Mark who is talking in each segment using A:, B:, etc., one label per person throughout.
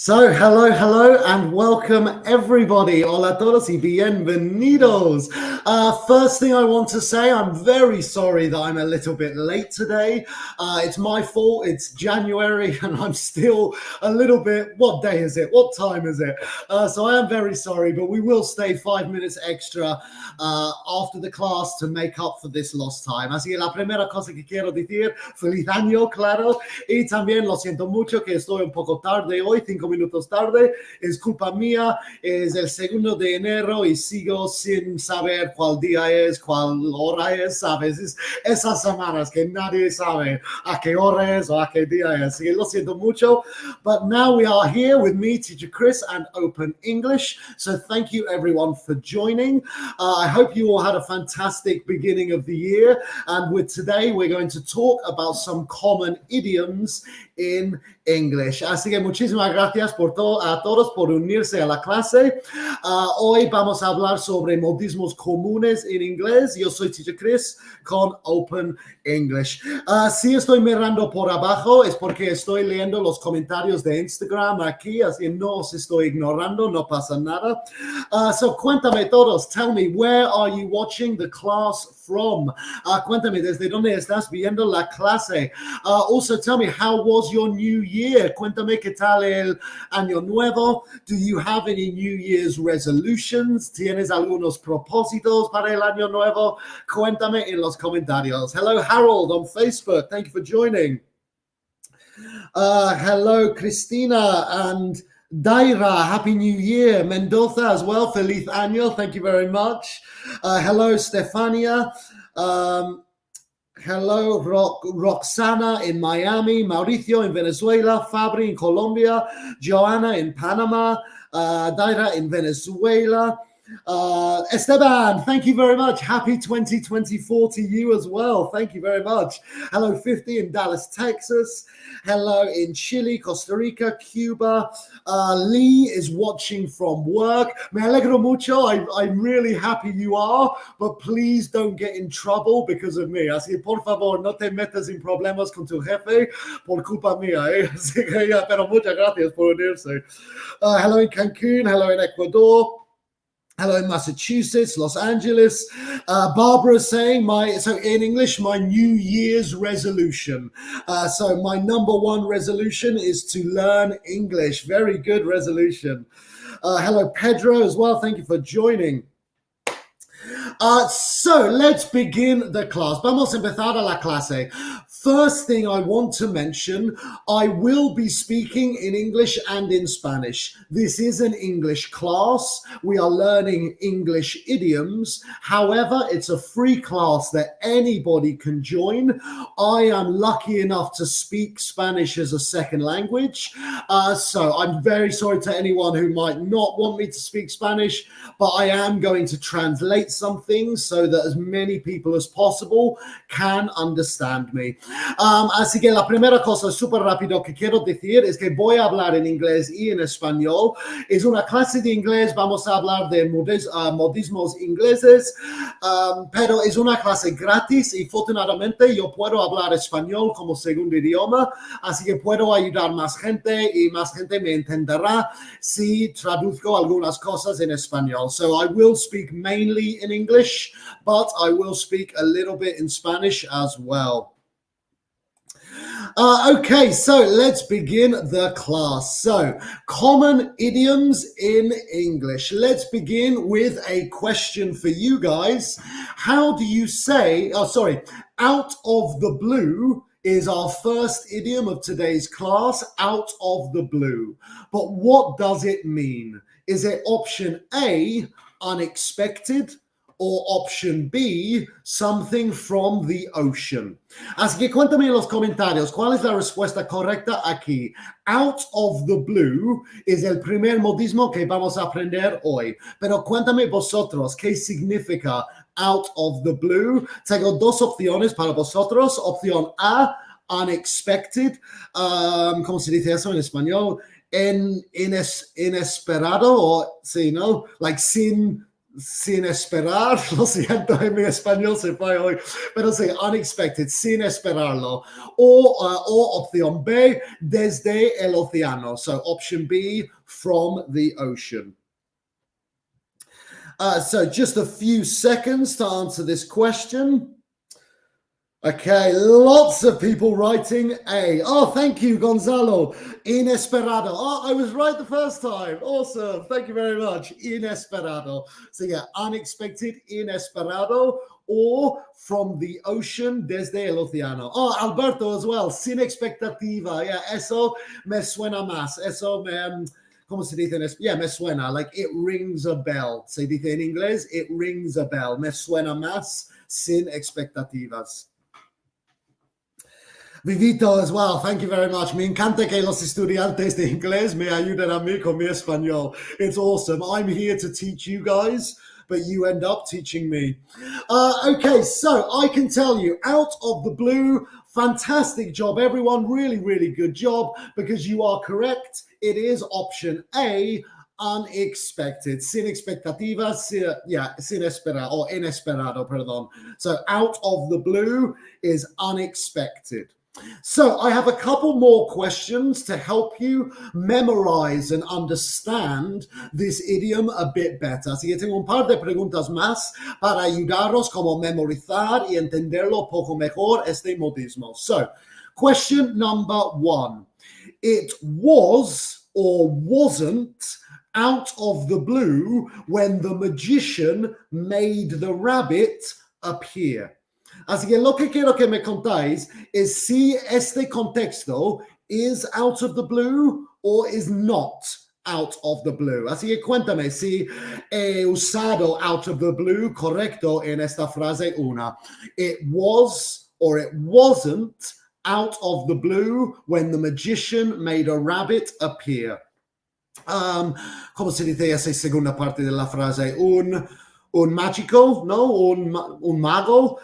A: Hello, and welcome everybody. Hola a todos y bienvenidos. First thing I want to say, I'm very sorry that I'm a little bit late today. It's my fault. It's January and I'm still a little bit, what day is it? What time is it? So I am very sorry, but we will stay 5 minutes extra after the class to make up for this lost time. Así que la primera cosa que quiero decir, feliz año, claro. Y también lo siento mucho que estoy un poco tarde hoy, 5 minutos tarde, es culpa mía, es el 2 de enero y sigo sin saber cuál día es, cuál hora es, ¿sabes? Esas semanas que nadie sabe a qué hora es o a qué día es, así que lo siento mucho, but now we are here with me, Teacher Chris, and Open English, so thank you everyone for joining. I hope you all had a fantastic beginning of the year, and today we're going to talk about some common idioms in English. Así que muchísimas gracias a todos por unirse a la clase. Hoy vamos a hablar sobre modismos comunes en inglés. Yo soy Teacher Chris con Open English. Si estoy mirando por abajo es porque estoy leyendo los comentarios de Instagram aquí, así que no os estoy ignorando, no pasa nada. So cuéntame todos, tell me, where are you watching the class from? Cuéntame, ¿desde dónde estás viendo la clase? Also tell me, how was your new year? Cuéntame qué tal el año nuevo. Do you have any New Year's resolutions? ¿Tienes algunos propósitos para el año nuevo? Cuéntame en los comentarios. Hello, Harold on Facebook. Thank you for joining. Hello, Christina and Daira. Happy New Year. Mendoza as well. Feliz año. Thank you very much. Hello, Stefania. Hello, Roxana in Miami, Mauricio in Venezuela, Fabri in Colombia, Joanna in Panama, Daira in Venezuela. Esteban, thank you very much. Happy 2024 to you as well. Thank you very much. Hello, 50 in Dallas, Texas. Hello in Chile, Costa Rica, Cuba. Lee is watching from work. Me alegro mucho. I'm really happy you are, but please don't get in trouble because of me. Así que por favor, no te metas en problemas con tu jefe por culpa mía. Así que ya, pero muchas gracias por unirse. Hello in Cancun. Hello in Ecuador. Hello in Massachusetts, Los Angeles. Barbara is saying, so in English, my New Year's resolution. So my number one resolution is to learn English. Very good resolution. Hello, Pedro as well. Thank you for joining. So let's begin the class. Vamos a empezar a la clase. First thing I want to mention, I will be speaking in English and in Spanish. This is an English class. We are learning English idioms. However, it's a free class that anybody can join. I am lucky enough to speak Spanish as a second language. So I'm very sorry to anyone who might not want me to speak Spanish, but I am going to translate some things so that as many people as possible can understand me. Así que la primera cosa súper rápido que quiero decir es que voy a hablar en inglés y en español. Es una clase de inglés, vamos a hablar de modismos ingleses, pero es una clase gratis y afortunadamente yo puedo hablar español como segundo idioma, así que puedo ayudar más gente y más gente me entenderá si traduzco algunas cosas en español. So I will speak mainly in English, but I will speak a little bit in Spanish as well. Okay, so let's begin the class. So, common idioms in English. Let's begin with a question for you guys. How do you say, out of the blue is our first idiom of today's class, out of the blue. But what does it mean? Is it option A, unexpected? Or option B, something from the ocean. Así que cuéntame en los comentarios, ¿cuál es la respuesta correcta aquí? Out of the blue es el primer modismo que vamos a aprender hoy. Pero cuéntame vosotros, ¿qué significa out of the blue? Tengo dos opciones para vosotros. Opción A, unexpected. ¿Cómo se dice eso en español? Inesperado, o sí, ¿no? Like sin sin esperar, lo siento, en mi español se fue hoy, pero sí, unexpected, sin esperarlo. Or opción B, desde el océano. So option B, from the ocean. So just a few seconds to answer this question. Okay, lots of people writing A. Oh, thank you, Gonzalo. Inesperado. Oh, I was right the first time. Awesome. Thank you very much. Inesperado. So yeah, unexpected, inesperado, or from the ocean, desde el océano. Oh, Alberto as well. Sin expectativa. Yeah, eso me suena más. Eso me... ¿Cómo se dice en español? Yeah, me suena. Like, it rings a bell. Se dice en inglés, it rings a bell. Me suena más sin expectativas. Vivito as well, thank you very much. Me encanta que los estudiantes de inglés me ayuden a mí con mi español. It's awesome. I'm here to teach you guys, but you end up teaching me. Okay, so I can tell you, out of the blue, fantastic job, everyone. Really, really good job, because you are correct. It is option A, unexpected. Sin expectativas, sin esperar, or inesperado, perdón. So out of the blue is unexpected. So I have a couple more questions to help you memorize and understand this idiom a bit better. Así que tengo un par de preguntas más para ayudaros como memorizar y entenderlo un poco mejor este modismo. So, question number 1. It was or wasn't out of the blue when the magician made the rabbit appear. Así que lo que quiero que me contáis es si este contexto is out of the blue or is not out of the blue. Así que cuéntame si he usado out of the blue correcto en esta frase 1. It was or it wasn't out of the blue when the magician made a rabbit appear. ¿Cómo se dice esa segunda parte de la frase? Un mágico, ¿no? Un mago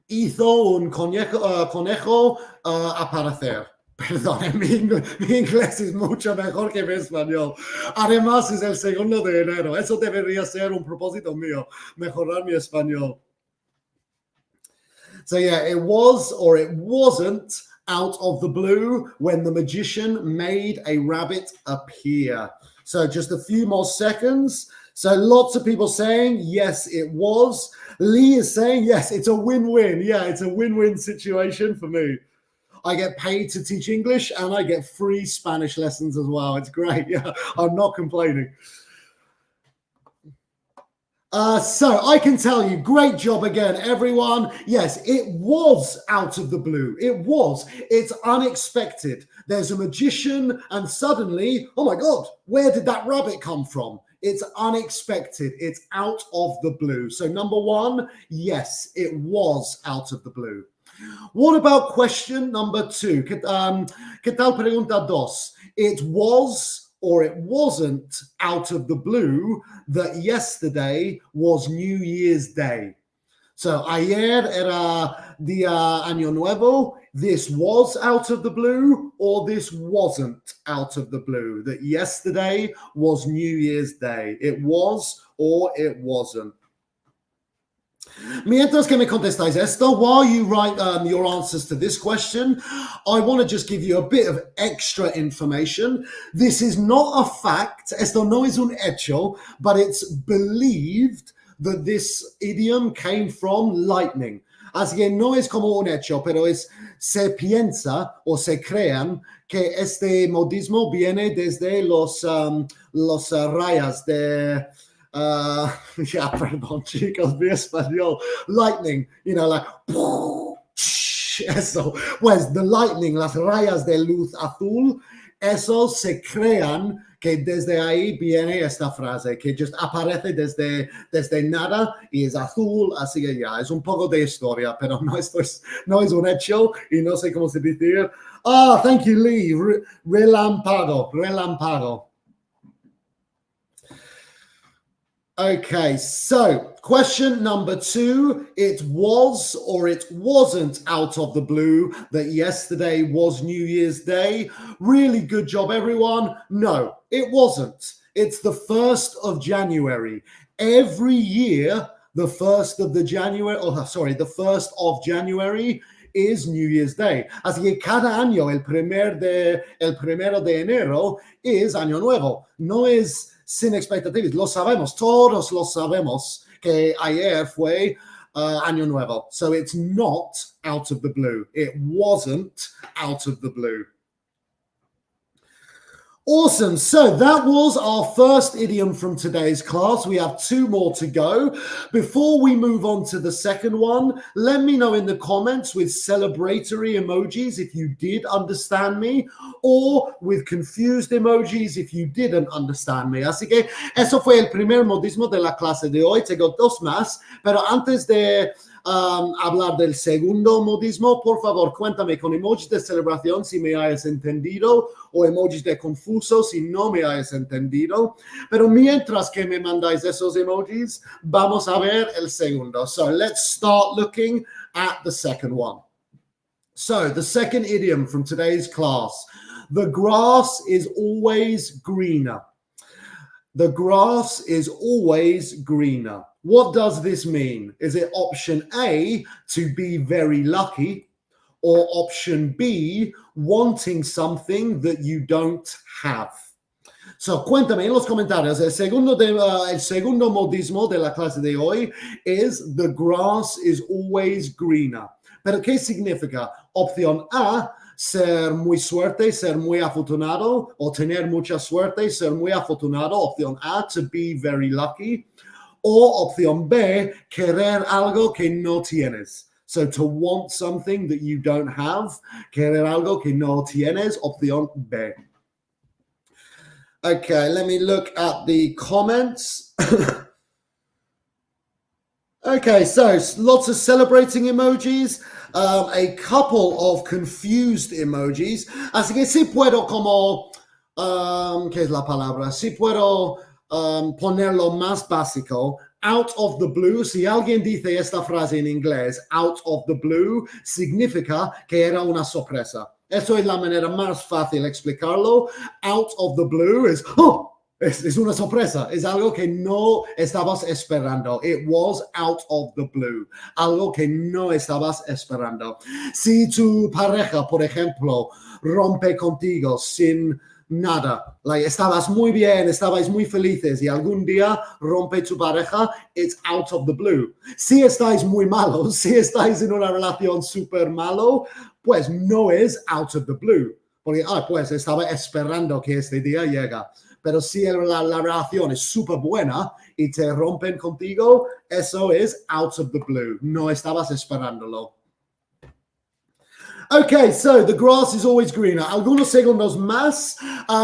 A: hizo un conejo aparecer. Perdón, mi inglés es mucho mejor que mi español. Además, es el 2 de enero. Eso debería ser un propósito mío, mejorar mi español. So yeah, it was or it wasn't out of the blue when the magician made a rabbit appear. So just a few more seconds. So lots of people saying, yes, it was. Lee is saying, yes, it's a win-win. Yeah, it's a win-win situation for me. I get paid to teach English and I get free Spanish lessons as well. It's great. Yeah, I'm not complaining. So I can tell you, great job again, everyone. Yes, it was out of the blue. It was. It's unexpected. There's a magician and suddenly, oh my God, where did that rabbit come from? It's unexpected. It's out of the blue. So number 1, yes, it was out of the blue. What about question number 2? ¿Qué tal pregunta 2? It was or it wasn't out of the blue that yesterday was New Year's Day. So ayer era día Año Nuevo. This was out of the blue or this wasn't out of the blue. That yesterday was New Year's Day. It was or it wasn't. Mientras que me contestáis esto, while you write your answers to this question, I want to just give you a bit of extra information. This is not a fact, esto no es un hecho, but it's believed that this idiom came from lightning. Así que no es como un hecho, pero se piensa o se crean que este modismo viene desde los rayas de... yeah, perdón, chicos, mi español. Lightning, you know, like, eso. Pues the lightning, las rayas de luz azul, eso se crean que desde ahí viene esta frase, que just aparece desde nada y es azul, así que ya, es un poco de historia, pero no es un hecho y no sé cómo se dice. Ah, thank you, Lee. Relámpago. Okay, so question number 2, it was or it wasn't out of the blue that yesterday was New Year's Day. Really good job, everyone. No, it wasn't. It's the 1st of January. Every year, the 1st of January is New Year's Day. Así que cada año el primero de enero es Año Nuevo. No es sin expectativas. Lo sabemos, todos lo sabemos que ayer fue Año Nuevo. So it's not out of the blue. It wasn't out of the blue. Awesome. So that was our first idiom from today's class. We have 2 more to go. Before we move on to the second one, let me know in the comments with celebratory emojis if you did understand me, or with confused emojis if you didn't understand me. Así que eso fue el primer modismo de la clase de hoy. Tengo 2 más, pero antes de hablar del segundo modismo, por favor, cuéntame con emojis de celebración si me hayas entendido o emojis de confuso si no me hayas entendido. Pero mientras que me mandáis esos emojis, vamos a ver el segundo. So let's start looking at the second one. So the second idiom from today's class, the grass is always greener. The grass is always greener. What does this mean? Is it option A, to be very lucky, or option B, wanting something that you don't have? So, cuéntame en los comentarios. El segundo modismo de la clase de hoy es the grass is always greener. ¿Pero qué significa? Opción A, ser muy suerte, ser muy afortunado, o tener mucha suerte, ser muy afortunado. Opción A, to be very lucky. O opción B, querer algo que no tienes. So to want something that you don't have, querer algo que no tienes, opción B. Okay, let me look at the comments. Okay, so lots of celebrating emojis, a couple of confused emojis. Así que si puedo como, ¿qué es la palabra? Si puedo ponerlo más básico, out of the blue. Si alguien dice esta frase en inglés, out of the blue, significa que era una sorpresa. Eso es la manera más fácil de explicarlo. Out of the blue es, es una sorpresa. Es algo que no estabas esperando. It was out of the blue. Algo que no estabas esperando. Si tu pareja, por ejemplo, rompe contigo sin nada, estabas muy bien, estabais muy felices y algún día rompe tu pareja, it's out of the blue. Si estáis muy malos, si estáis en una relación súper malo, pues no es out of the blue, porque pues estaba esperando que este día llega. Pero si la relación es súper buena y te rompen contigo, eso es out of the blue, no estabas esperándolo. Okay, so the grass is always greener. Algunos segundos más.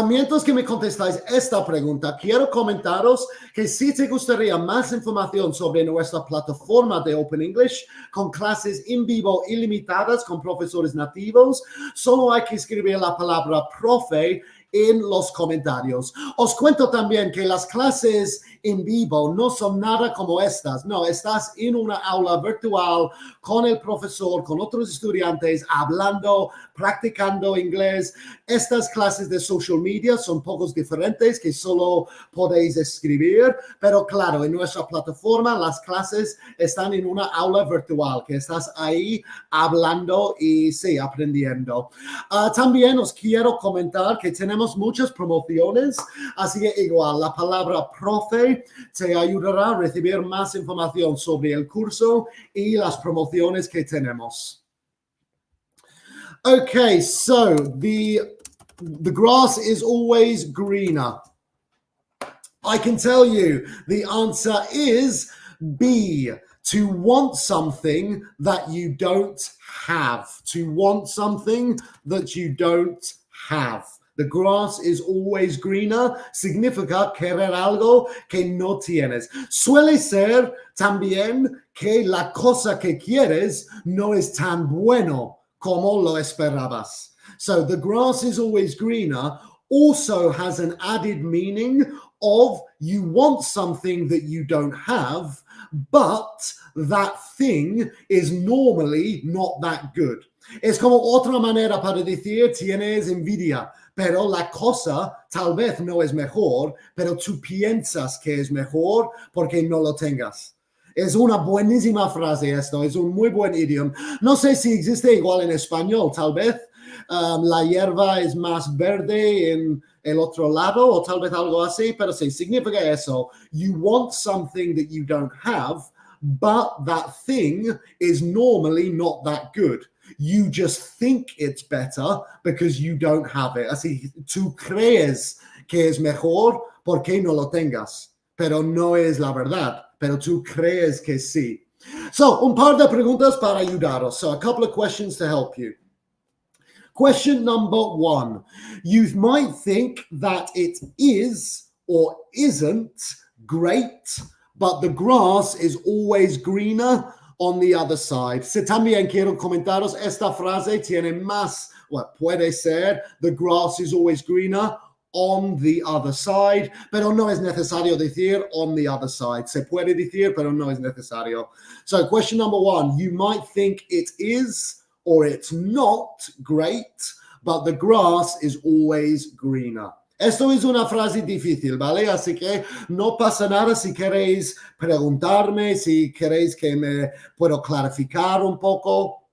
A: Mientras que me contestáis esta pregunta, quiero comentaros que si te gustaría más información sobre nuestra plataforma de Open English con clases en vivo ilimitadas con profesores nativos, solo hay que escribir la palabra profe en los comentarios. Os cuento también que las clases en vivo no son nada como estas. No, estás en una aula virtual con el profesor, con otros estudiantes, hablando, practicando inglés. Estas clases de social media son pocos diferentes que solo podéis escribir, pero claro, en nuestra plataforma las clases están en una aula virtual, que estás ahí hablando y sí, aprendiendo. También os quiero comentar que tenemos muchas promociones, así que igual la palabra profe te ayudará a recibir más información sobre el curso y las promociones que tenemos. Okay, so the grass is always greener. I can tell you the answer is B, to want something that you don't have. To want something that you don't have. The grass is always greener significa querer algo que no tienes. Suele ser también que la cosa que quieres no es tan bueno como lo esperabas. So the grass is always greener also has an added meaning of you want something that you don't have, but that thing is normally not that good. Es como otra manera para decir tienes envidia, pero la cosa tal vez no es mejor, pero tú piensas que es mejor porque no lo tengas. Es una buenísima frase esto, es un muy buen idioma. No sé si existe igual en español, tal vez. La hierba es más verde en el otro lado o tal vez algo así, pero sí, significa eso. You want something that you don't have, but that thing is normally not that good. You just think it's better because you don't have it. Así, tú crees que es mejor porque no lo tengas, pero no es la verdad, pero tú crees que sí. So, un par de preguntas para ayudaros. So, a couple of questions to help you. Question number one. You might think that it is or isn't great, but the grass is always greener on the other side. Si también quiero comentaros, esta frase tiene más, puede ser, the grass is always greener on the other side, pero no es necesario decir on the other side. Se puede decir, pero no es necesario. So question number one, you might think it is or it's not great, but the grass is always greener. Esto es una frase difícil, ¿vale? Así que no pasa nada si queréis preguntarme, si queréis que me puedo clarificar un poco.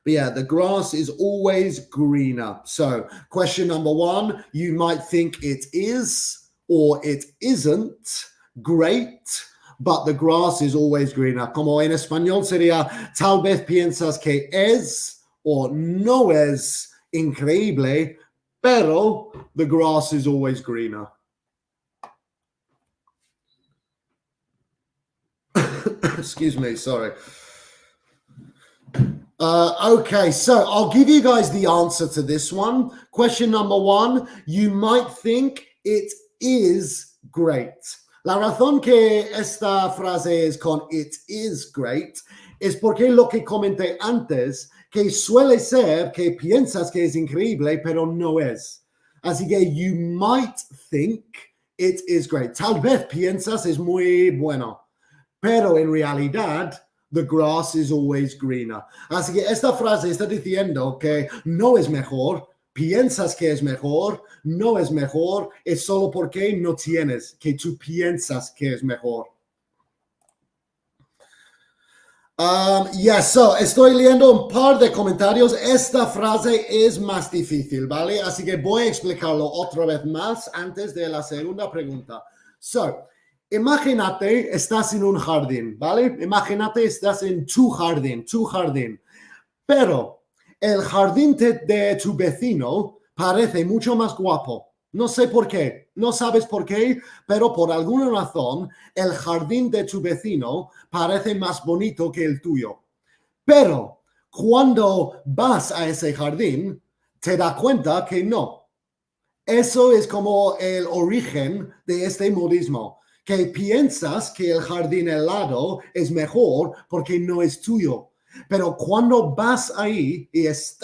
A: But yeah, the grass is always greener. So question number one, you might think it is or it isn't great, but the grass is always greener. Como en español sería, tal vez piensas que es o no es increíble, pero the grass is always greener. Excuse me, sorry. Okay, so I'll give you guys the answer to this one. Question number one, you might think it is great. La razón que esta frase es con it is great es porque lo que comenté antes, que suele ser que piensas que es increíble, pero no es. Así que you might think it is great. Tal vez piensas es muy bueno, pero en realidad the grass is always greener. Así que esta frase está diciendo que no es mejor, piensas que es mejor, no es mejor, es solo porque no tienes, que tú piensas que es mejor. So estoy leyendo un par de comentarios. Esta frase es más difícil, ¿vale? Así que voy a explicarlo otra vez más antes de la segunda pregunta. So, imagínate, estás en un jardín, ¿vale? Imagínate, estás en tu jardín, pero el jardín de tu vecino parece mucho más guapo. No sé por qué, no sabes por qué, pero por alguna razón el jardín de tu vecino parece más bonito que el tuyo. Pero cuando vas a ese jardín, te das cuenta que no. Eso es como el origen de este modismo, que piensas que el jardín helado es mejor porque no es tuyo. Pero cuando vas ahí y estás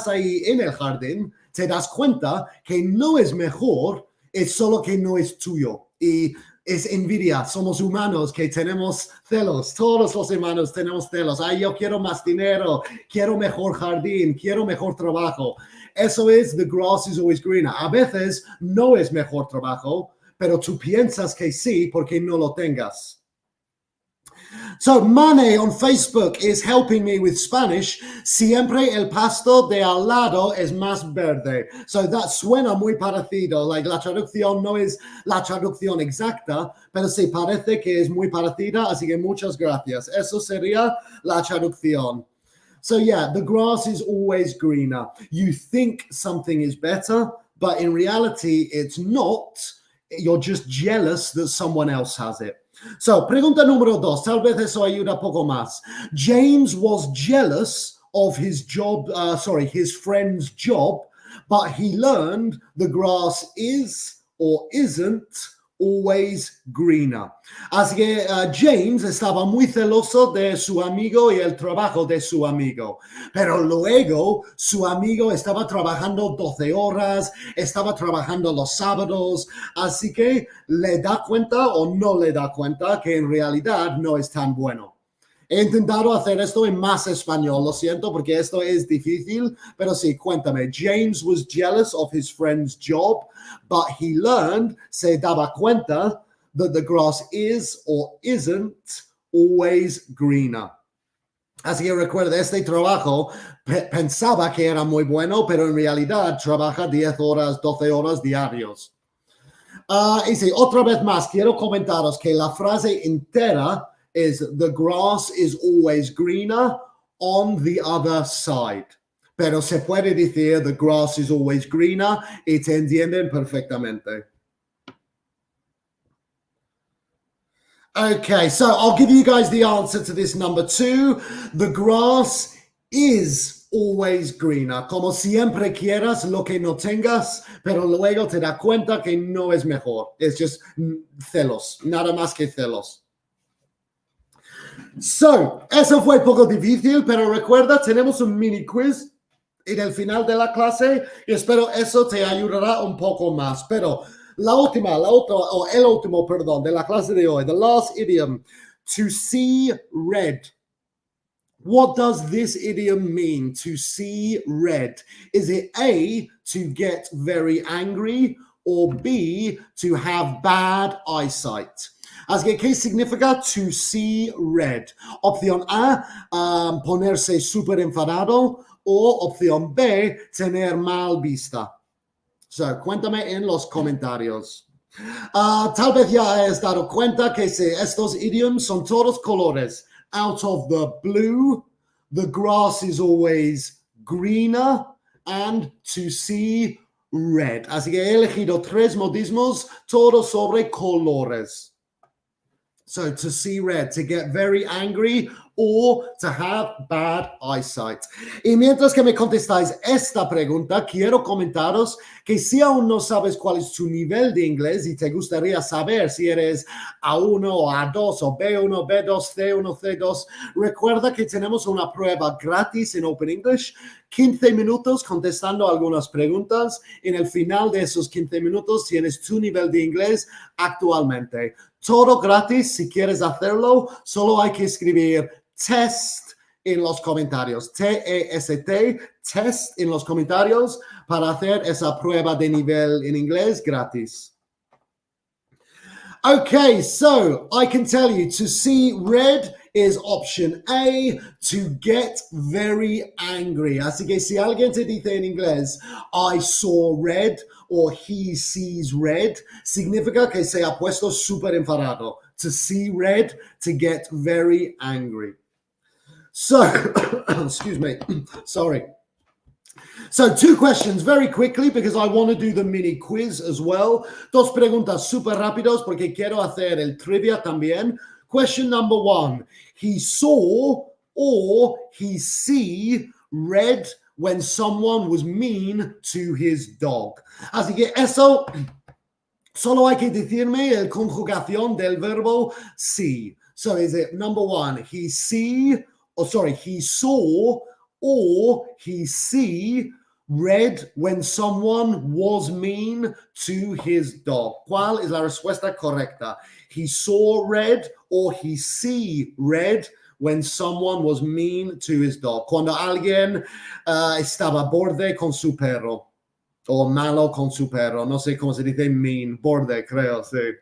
A: ahí en el jardín, te das cuenta que no es mejor, es solo que no es tuyo. Y es envidia, somos humanos que tenemos celos, todos los humanos tenemos celos. Ay, yo quiero más dinero, quiero mejor jardín, quiero mejor trabajo. Eso es, the grass is always greener. A veces no es mejor trabajo, pero tú piensas que sí porque no lo tengas. So, Mane on Facebook is helping me with Spanish. Siempre el pasto de al lado es más verde. So, that suena muy parecido. Like, la traducción no es la traducción exacta, pero sí parece que es muy parecida. Así que muchas gracias. Eso sería la traducción. So, yeah, the grass is always greener. You think something is better, but in reality, it's not. You're just jealous that someone else has it. So, pregunta número dos, tal vez eso ayuda poco más. James was jealous of his friend's job, but he learned the grass is or isn't always greener. Así que James estaba muy celoso de su amigo y el trabajo de su amigo. Pero luego su amigo estaba trabajando 12 horas, estaba trabajando los sábados, así que le da cuenta o no le da cuenta que en realidad no es tan bueno. He intentado hacer esto en más español, lo siento, porque esto es difícil, pero sí, cuéntame. James was jealous of his friend's job, but he learned, se daba cuenta, that the grass is or isn't always greener. Así que recuerda, este trabajo pensaba que era muy bueno, pero en realidad trabaja 10 horas, 12 horas diarios. Y sí, otra vez más, quiero comentaros que la frase entera es the grass is always greener on the other side. Pero se puede decir the grass is always greener y te entienden perfectamente. Okay, so I'll give you guys the answer to this number 2. The grass is always greener. Como siempre quieras lo que no tengas, pero luego te das cuenta que no es mejor. It's just celos, nada más que celos. So, eso fue poco difícil, pero recuerda, tenemos un mini quiz en el final de la clase y espero eso te ayudará un poco más. Pero el último, perdón, de la clase de hoy, the last idiom, to see red. What does this idiom mean, to see red? Is it A, to get very angry, or B, to have bad eyesight? Así que, ¿qué significa to see red? Opción A, ponerse súper enfadado, o opción B, tener mal vista. So, cuéntame en los comentarios. Tal vez ya has dado cuenta que estos idioms son todos colores. Out of the blue, the grass is always greener, and to see red. Así que he elegido 3 modismos, todos sobre colores. So, to see red, to get very angry, or to have bad eyesight. Y mientras que me contestáis esta pregunta, quiero comentaros que si aún no sabes cuál es tu nivel de inglés y te gustaría saber si eres A1 o A2 o B1, B2, C1, C2, recuerda que tenemos una prueba gratis en Open English, 15 minutos contestando algunas preguntas. En el final de esos 15 minutos tienes tu nivel de inglés actualmente. Todo gratis. Si quieres hacerlo, solo hay que escribir test en los comentarios, T-E-S-T, test en los comentarios para hacer esa prueba de nivel en inglés gratis. Okay, so I can tell you to see red is option A, to get very angry. Así que si alguien te dice en inglés, I saw red, or he sees red, significa que se ha puesto súper enfadado. To see red, to get very angry. So, excuse me, sorry. So 2 questions very quickly because I want to do the mini quiz as well. 2 preguntas super rápidos porque quiero hacer el trivia también. Question number 1. He saw or he see red when someone was mean to his dog. Así que eso solo hay que decirme la conjugación del verbo see. So is it number 1, he saw or he see red when someone was mean to his dog? ¿Cuál es la respuesta correcta? He saw red or he see red when someone was mean to his dog. Cuando alguien estaba borde con su perro o malo con su perro. No sé cómo se dice mean, borde, creo, sí.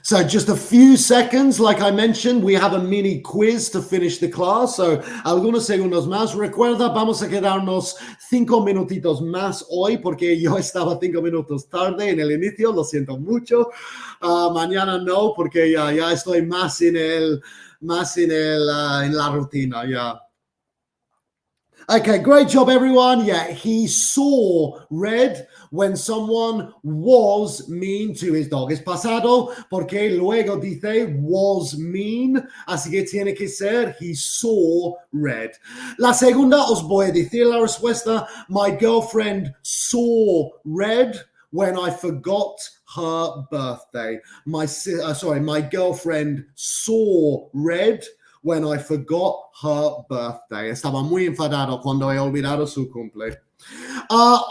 A: So just a few seconds, like I mentioned, we have a mini quiz to finish the class. So algunos segundos más. Recuerda, vamos a quedarnos 5 minutitos más hoy porque yo estaba 5 minutos tarde en el inicio. Lo siento mucho. Mañana no, porque ya estoy más en la rutina, ya. Okay, great job, everyone. Yeah, he saw red when someone was mean to his dog. Es pasado porque luego dice was mean, así que tiene que ser he saw red. La segunda os voy a decir la respuesta. My girlfriend saw red when I forgot her birthday. My girlfriend saw red when I forgot her birthday. Estaba muy enfadado cuando he olvidado su cumple.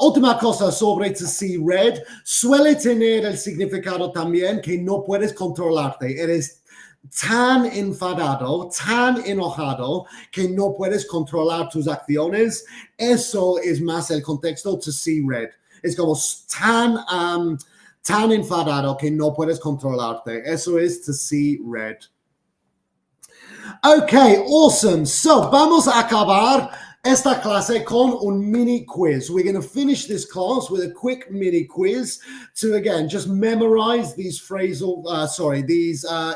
A: Última cosa sobre to see red. Suele tener el significado también que no puedes controlarte. Eres tan enfadado, tan enojado, que no puedes controlar tus acciones. Eso es más el contexto to see red. Es como tan enfadado que no puedes controlarte. Eso es to see red. Okay, awesome. So, vamos a acabar esta clase con un mini quiz. We're going to finish this class with a quick mini quiz to, again, just memorize these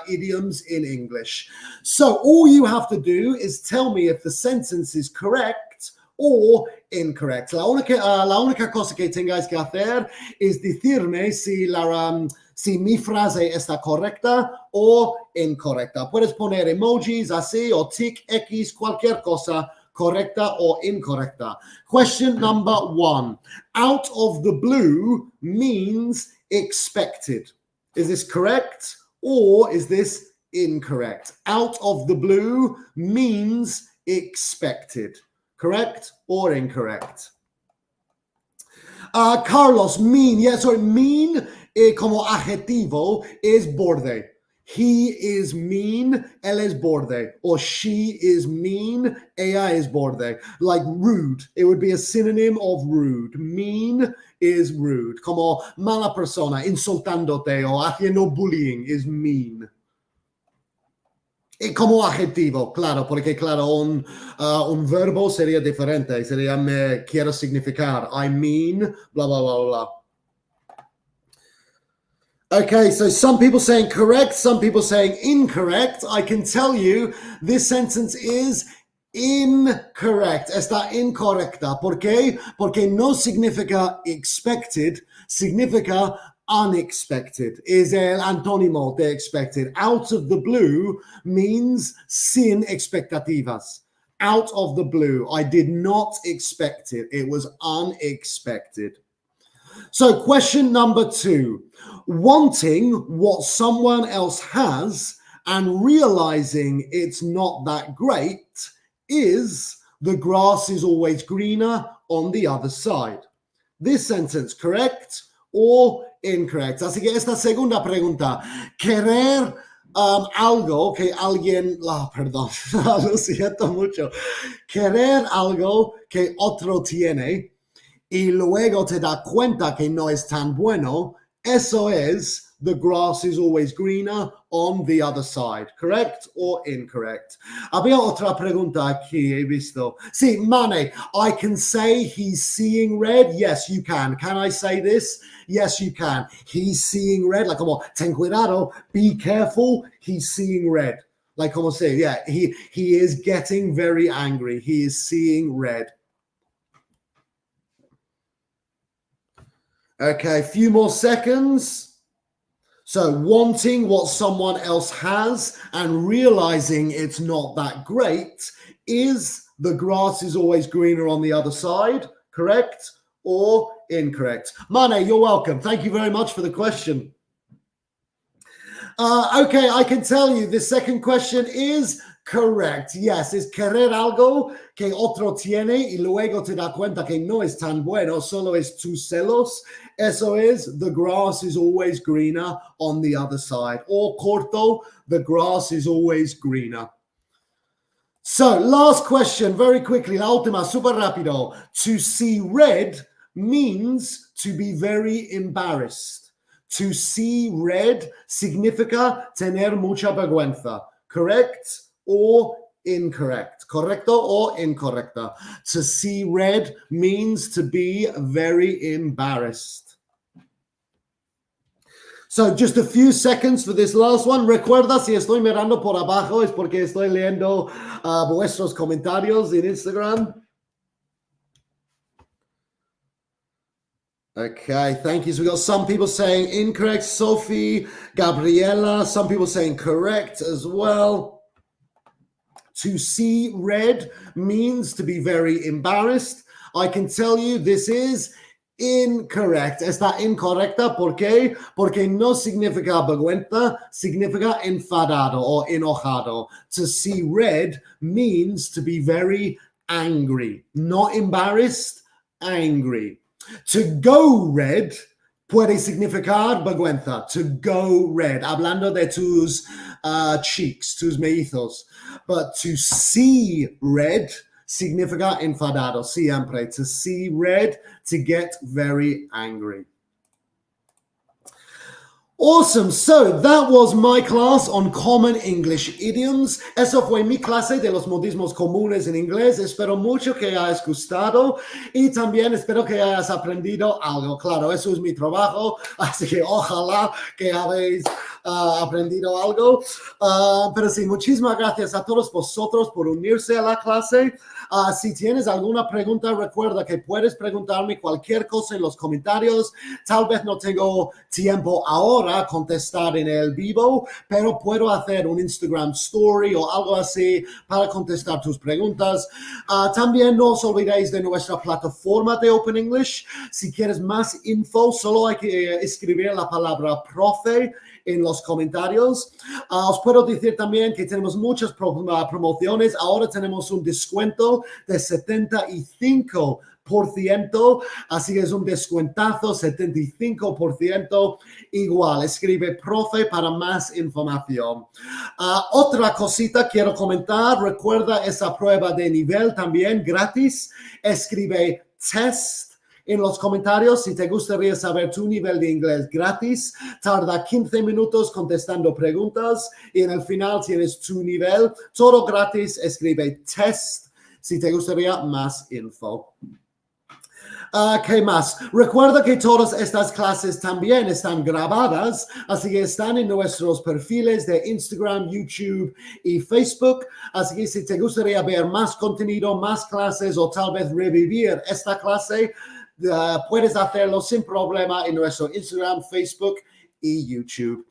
A: idioms in English. So, all you have to do is tell me if the sentence is correct or incorrect. La única cosa que tengáis que hacer es decirme si mi frase está correcta o incorrecta. Puedes poner emojis así o tic, X, cualquier cosa, correcta o incorrecta. Question number 1. Out of the blue means expected. Is this correct or is this incorrect? Out of the blue means expected. Correct or incorrect? Carlos, mean. Yeah, sorry, mean como adjetivo es borde. He is mean, él es borde. Or she is mean, ella es borde. Like rude, it would be a synonym of rude. Mean is rude. Como mala persona, insultándote o haciendo bullying is mean. Y como adjetivo, claro, porque claro, un verbo sería diferente, sería me quiero significar, I mean, blah, blah, blah, blah. Okay, so some people saying correct, some people saying incorrect. I can tell you this sentence is incorrect. Está incorrecta. ¿Por qué? Porque no significa expected, significa unexpected. Is el antónimo de expected. Out of the blue means sin expectativas. Out of the blue. I did not expect it. It was unexpected. So question number 2. Wanting what someone else has and realizing it's not that great is the grass is always greener on the other side. This sentence, correct or incorrect? Así que esta segunda pregunta, querer algo que alguien, perdón, lo siento mucho, querer algo que otro tiene y luego te da cuenta que no es tan bueno, eso es the grass is always greener on the other side. Correct or incorrect? Había otra pregunta aquí, he visto. Sí, Mane, I can say he's seeing red. Yes, you can. Can I say this? Yes, you can. He's seeing red. Like, como, ten cuidado, be careful, he's seeing red. Like, como say, yeah, he is getting very angry. He is seeing red. Okay, a few more seconds. So wanting what someone else has and realizing it's not that great is the grass is always greener on the other side. Correct or incorrect? Mane, you're welcome. Thank you very much for the question. Okay, I can tell you the second question is correct. Yes, es querer algo que otro tiene y luego te da cuenta que no es tan bueno, solo es tus celos. Eso es, the grass is always greener on the other side. Or corto, the grass is always greener. So, last question, very quickly, la última, super rápido. To see red means to be very embarrassed. To see red significa tener mucha vergüenza. Correct or incorrect? Correcto or incorrecta? To see red means to be very embarrassed. So just a few seconds for this last one. Recuerda, si estoy mirando por abajo es porque estoy leyendo vuestros comentarios en Instagram. Okay, thank you. So we got some people saying incorrect, Sophie, Gabriela, some people saying correct as well. To see red means to be very embarrassed. I can tell you this is incorrect. Está incorrecta. ¿Por qué? Porque no significa vergüenza, significa enfadado or enojado. To see red means to be very angry. Not embarrassed, angry. To go red puede significar vergüenza. To go red. Hablando de tus cheeks, tus mellizos. But to see red significa enfadado, siempre. To see red, to get very angry. Awesome. So that was my class on common English idioms. Eso fue mi clase de los modismos comunes en inglés. Espero mucho que hayas gustado y también espero que hayas aprendido algo. Claro, eso es mi trabajo, así que ojalá que habéis aprendido algo. Pero sí, muchísimas gracias a todos vosotros por unirse a la clase. Si tienes alguna pregunta, recuerda que puedes preguntarme cualquier cosa en los comentarios. Tal vez no tengo tiempo ahora a contestar en el vivo, pero puedo hacer un Instagram story o algo así para contestar tus preguntas. También no os olvidéis de nuestra plataforma de Open English. Si quieres más info, solo hay que escribir la palabra profe en los comentarios. Os puedo decir también que tenemos muchas promociones. Ahora tenemos un descuento de 75%, así que es un descuentazo, 75%. Igual, escribe profe para más información. Otra cosita quiero comentar, recuerda esa prueba de nivel también gratis. Escribe test en los comentarios si te gustaría saber tu nivel de inglés gratis. Tarda 15 minutos contestando preguntas y en el final tienes tu nivel. Todo gratis. Escribe test si te gustaría más info. ¿Qué más? Recuerda que todas estas clases también están grabadas, así que están en nuestros perfiles de Instagram, YouTube y Facebook. Así que si te gustaría ver más contenido, más clases o tal vez revivir esta clase, puedes hacerlo sin problema en nuestro Instagram, Facebook y YouTube.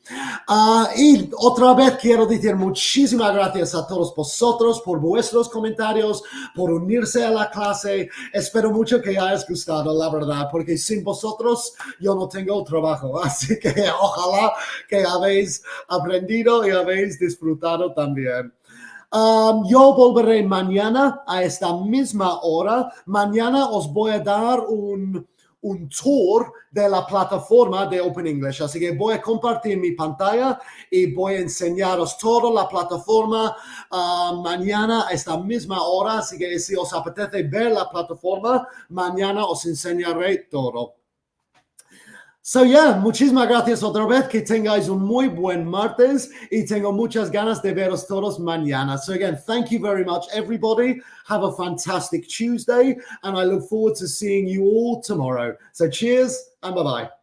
A: Y otra vez quiero decir muchísimas gracias a todos vosotros por vuestros comentarios, por unirse a la clase. Espero mucho que hayas gustado, la verdad, porque sin vosotros yo no tengo trabajo. Así que ojalá que habéis aprendido y habéis disfrutado también. Yo volveré mañana a esta misma hora. Mañana os voy a dar un tour de la plataforma de Open English. Así que voy a compartir mi pantalla y voy a enseñaros toda la plataforma mañana a esta misma hora. Así que si os apetece ver la plataforma, mañana os enseñaré todo. So yeah, muchísimas gracias otra vez, que tengáis un muy buen martes y tengo muchas ganas de veros todos mañana. So again, thank you very much everybody. Have a fantastic Tuesday and I look forward to seeing you all tomorrow. So cheers and bye-bye.